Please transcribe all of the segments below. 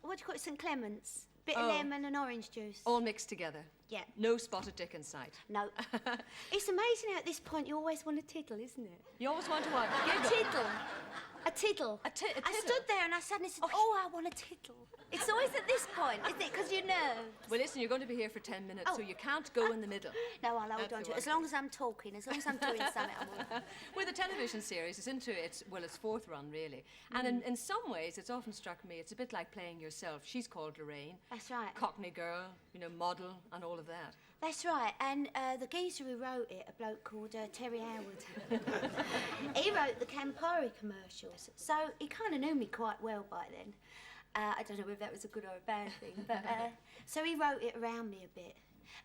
what do you call it, St Clement's. Bit of lemon and orange juice. All mixed together? Yeah. No spotted dick in sight? No. It's amazing how at this point you always want a tiddle, isn't it? You always want to what? A tiddle. A tiddle. A tiddle? I stood there and I suddenly said, I want a tiddle. It's always at this point, isn't it? Because you're nervous. Well, listen, you're going to be here for 10 minutes, so you can't go in the middle. No, I'll hold on to it. As long as I'm talking, as long as I'm doing something, I'm all right. Well, the television series is into its fourth run, really. And in some ways, it's often struck me, it's a bit like playing yourself. She's called Lorraine. That's right. Cockney girl, you know, model, and all of that. That's right, and the geezer who wrote it, a bloke called Terry Howard, he wrote the Campari commercials, so he kind of knew me quite well by then. I don't know whether that was a good or a bad thing, but so he wrote it around me a bit.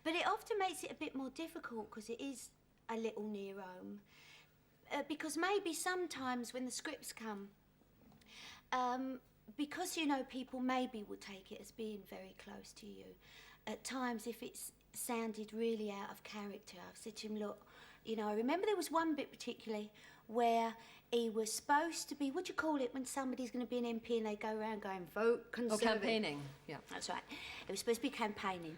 But it often makes it a bit more difficult because it is a little near home. Because maybe sometimes when the scripts come, because, you know, people maybe will take it as being very close to you. At times, if it's sounded really out of character, I've said to him, look, you know, I remember there was one bit particularly where he was supposed to be, what do you call it when somebody's going to be an MP and they go around going, vote Conservative? Oh, campaigning, yeah. That's right. He was supposed to be campaigning.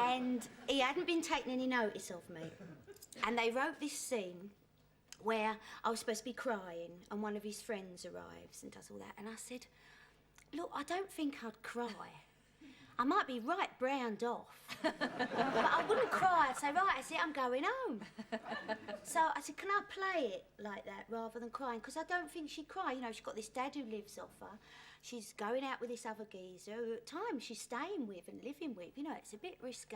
And he hadn't been taking any notice of me. And they wrote this scene where I was supposed to be crying and one of his friends arrives and does all that. And I said, look, I don't think I'd cry. I might be right browned off, but I wouldn't cry. I'd say, right, that's it, I'm going home. So I said, can I play it like that rather than crying? Because I don't think she'd cry. You know, she's got this dad who lives off her. She's going out with this other geezer who at times she's staying with and living with. You know, it's a bit risque.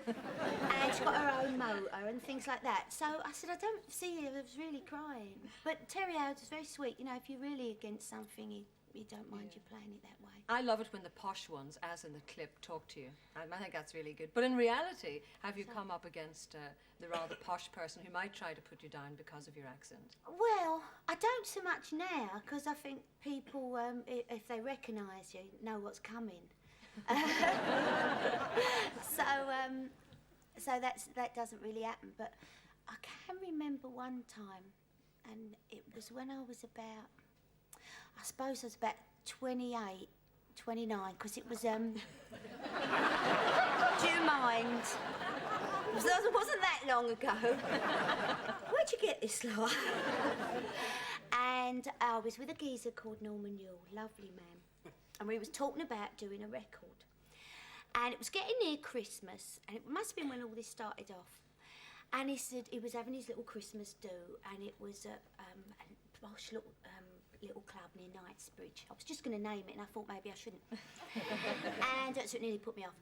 And she's got her own motor and things like that. So I said, I don't see her as really crying. But Terry Howard was very sweet. You know, if you're really against something, he don't mind you playing it that way. I love it when the posh ones, as in the clip, talk to you. I think that's really good. But in reality, have you come up against the rather posh person who might try to put you down because of your accent? Well, I don't so much now, because I think people, if they recognise you, know what's coming. So that doesn't really happen. But I can remember one time, and it was when I was about, I suppose I was about 28, 29, because it was, do you mind? It wasn't that long ago. Where'd you get this lot? And I was with a geezer called Norman Yule, lovely man. And we was talking about doing a record. And it was getting near Christmas, and it must have been when all this started off. And he said he was having his little Christmas do, and it was a posh little club near Knightsbridge. I was just going to name it, and I thought maybe I shouldn't. And so it nearly put me off.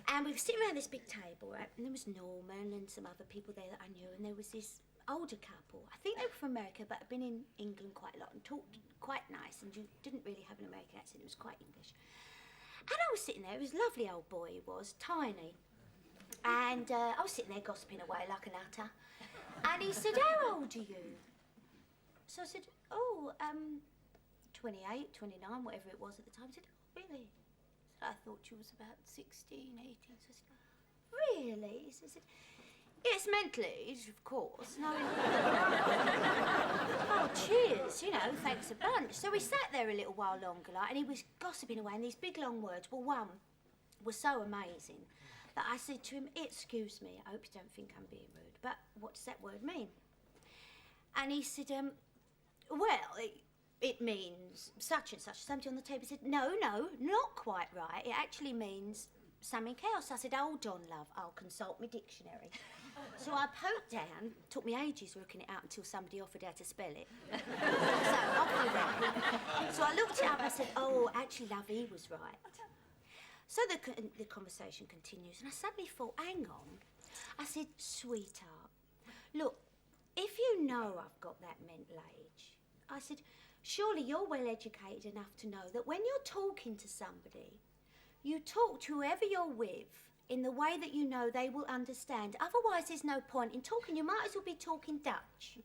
And we were sitting around this big table, right? And there was Norman and some other people there that I knew, and there was this older couple. I think they were from America, but had been in England quite a lot and talked quite nice, and you didn't really have an American accent. It was quite English. And I was sitting there. It was a lovely old boy he was, tiny. And I was sitting there gossiping away like an utter. And he said, how old are you? So I said, 28, 29, whatever it was at the time. He said, oh, really? So I thought you was about 16, 18. So I said, really? So I said, yes, mental age, of course. No, oh, cheers, you know, thanks a bunch. So we sat there a little while longer, like, and he was gossiping away, and these big, long words. Well, one was so amazing that I said to him, excuse me, I hope you don't think I'm being rude, but what does that word mean? And he said, well, it means such and such. Somebody on the table said, no, not quite right. It actually means something else. I said, hold on, love, I'll consult my dictionary. So I poked down, took me ages working it out until somebody offered how to spell it. So off with that. So I looked it up, I said, oh, actually, love, he was right. So the conversation continues, and I suddenly thought, hang on. I said, sweetheart, look, if you know I've got that mental age, I said, surely you're well educated enough to know that when you're talking to somebody, you talk to whoever you're with in the way that you know they will understand. Otherwise, there's no point in talking. You might as well be talking Dutch.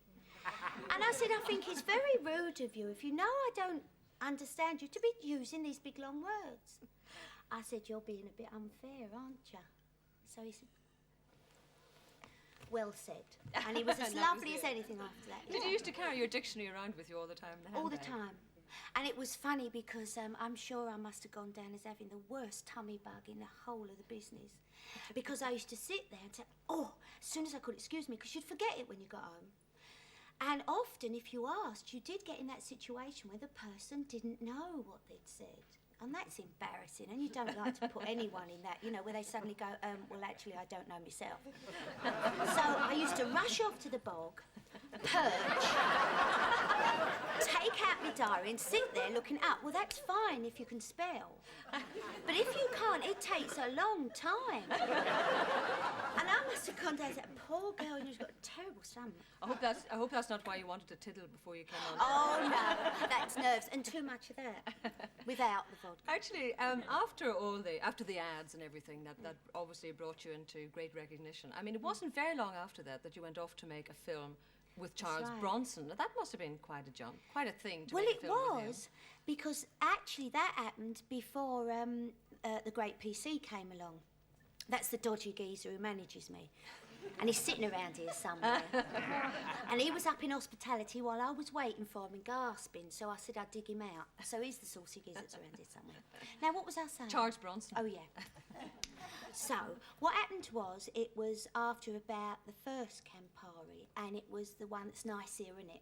And I said, I think it's very rude of you, if you know I don't understand you, to be using these big, long words. I said, you're being a bit unfair, aren't you? So he said, well said. And he was as lovely as anything after that. Did you used to carry your dictionary around with you all the time in the handbag? All the time. And it was funny because I'm sure I must have gone down as having the worst tummy bug in the whole of the business. Because I used to sit there and say, oh, as soon as I could, excuse me, because you'd forget it when you got home. And often, if you asked, you did get in that situation where the person didn't know what they'd said. And that's embarrassing, and you don't like to put anyone in that, you know, where they suddenly go, well, actually, I don't know myself. So I used to rush off to the bog, perch, take out my diary and sit there looking up. Well, that's fine if you can spell. But if you can't, it takes a long time. And I must have gone down to that poor girl, and she's got a terrible stomach. I hope that's not why you wanted to tiddle before you came on. Oh, no, that's nerves, and too much of that, without the vodka. Actually, after the ads and everything, that obviously brought you into great recognition. I mean, it wasn't very long after that you went off to make a film with Charles Bronson. Now, that must have been quite a jump, quite a thing to make a film with him. Well, it was, because actually that happened before the great PC came along. That's the dodgy geezer who manages me. And he's sitting around here somewhere. And he was up in hospitality while I was waiting for him and gasping, so I said I'd dig him out. So he's the saucy geezer that's around here somewhere. Now, what was I saying? Charles Bronson. Oh, yeah. So, what happened was, it was after about the first Campari, and it was the one that's nice here, innit?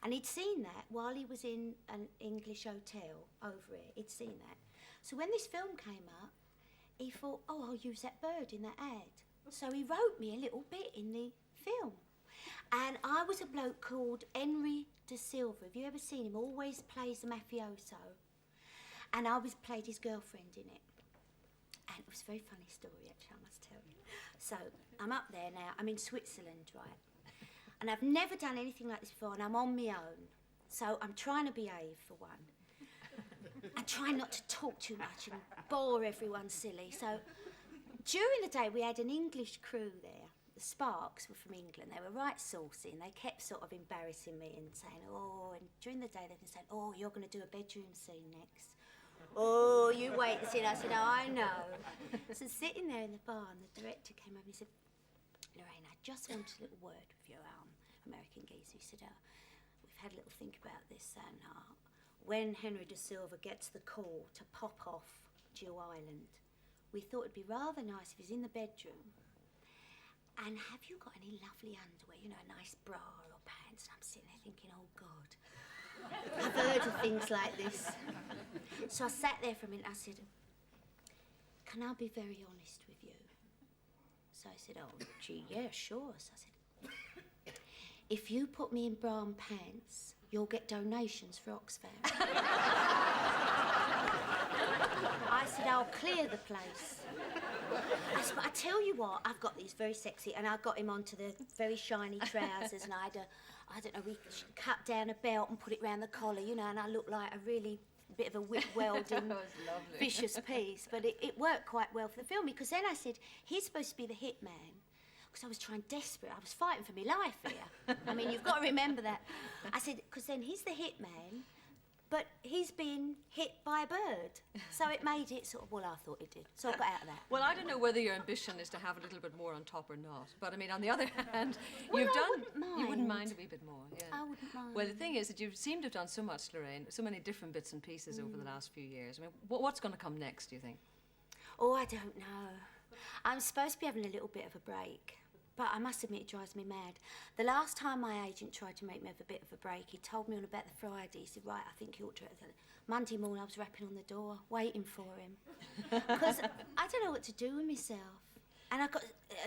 And he'd seen that while he was in an English hotel over here. He'd seen that. So when this film came up, he thought, oh, I'll use that bird in that ad. So he wrote me a little bit in the film. And I was a bloke called Henry De Silva. Have you ever seen him? Always plays a mafioso. And I played his girlfriend in it. And it was a very funny story, actually, I must tell you. So I'm up there now. I'm in Switzerland, right? And I've never done anything like this before, and I'm on my own. So I'm trying to behave, for one. I try not to talk too much and bore everyone silly. So during the day, we had an English crew there. The Sparks were from England. They were right saucy, and they kept sort of embarrassing me and saying, oh, and during the day, they've been saying, oh, you're going to do a bedroom scene next. Oh, you wait and see. And I said, oh, I know. So sitting there in the bar, and the director came over and he said, Lorraine, I just wanted a little word with your American geezer. He said, we've had a little think about this, and when Henry De Silva gets the call to pop off Jew Island, we thought it'd be rather nice if he's in the bedroom. And have you got any lovely underwear, you know, a nice bra or pants? And I'm sitting there thinking, oh, God. I've heard of things like this. So I sat there for a minute and I said, can I be very honest with you? So I said, oh, gee, yeah, sure. So I said, if you put me in bra and pants, you'll get donations for Oxfam. I said, I'll clear the place. I said, but I tell you what, I've got these very sexy, and I got him onto the very shiny trousers, and I had I don't know, we cut down a belt and put it round the collar, you know, and I looked like a really bit of a whip-welding, vicious piece. But it worked quite well for the film, because then I said, he's supposed to be the hit man. Because I was trying desperate. I was fighting for my life here. I mean, you've got to remember that. I said, because then he's the hit man, but he's been hit by a bird. So it made it sort of, well, I thought it did. So I got out of that. Well, I don't know whether your ambition is to have a little bit more on top or not. But, I mean, on the other hand, well, you've I done... wouldn't mind. You wouldn't mind a wee bit more, yeah. I wouldn't mind. Well, the thing is that you seem to have done so much, Lorraine, so many different bits and pieces over the last few years. I mean, what's going to come next, do you think? Oh, I don't know. I'm supposed to be having a little bit of a break. But I must admit, it drives me mad. The last time my agent tried to make me have a bit of a break, he told me all about the Friday. He said, right, I think you ought to... Monday morning, I was rapping on the door, waiting for him. Because I don't know what to do with myself. And I've got,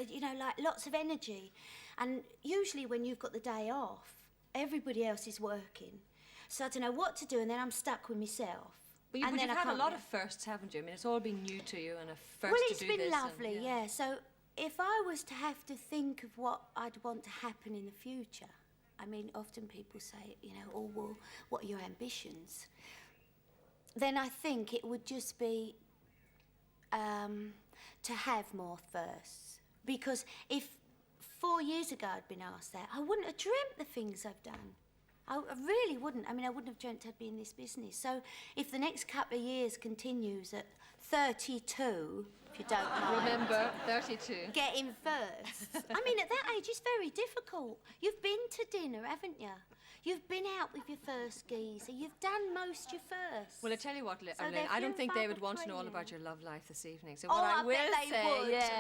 you know, like, lots of energy. And usually when you've got the day off, everybody else is working. So I don't know what to do, and then I'm stuck with myself. But you've had a lot of firsts, haven't you? I mean, it's all been new to you, and a first well, to do this. Well, it's been lovely, yeah. So if I was to have to think of what I'd want to happen in the future, I mean, often people say, you know, oh, well, what are your ambitions? Then I think it would just be to have more firsts. Because if 4 years ago I'd been asked that, I wouldn't have dreamt the things I've done. I really wouldn't. I mean, I wouldn't have dreamt I'd be in this business. So if the next couple of years continues at 32, if you don't mind. Remember, 32. Getting first. I mean, at that age, it's very difficult. You've been to dinner, haven't you? You've been out with your first geezer. You've done most your first. Well, I tell you what, So Lynn, they're I don't think they few would want to know all between about you. your love life this evening. So Oh, what I I will bet they say, would. yeah,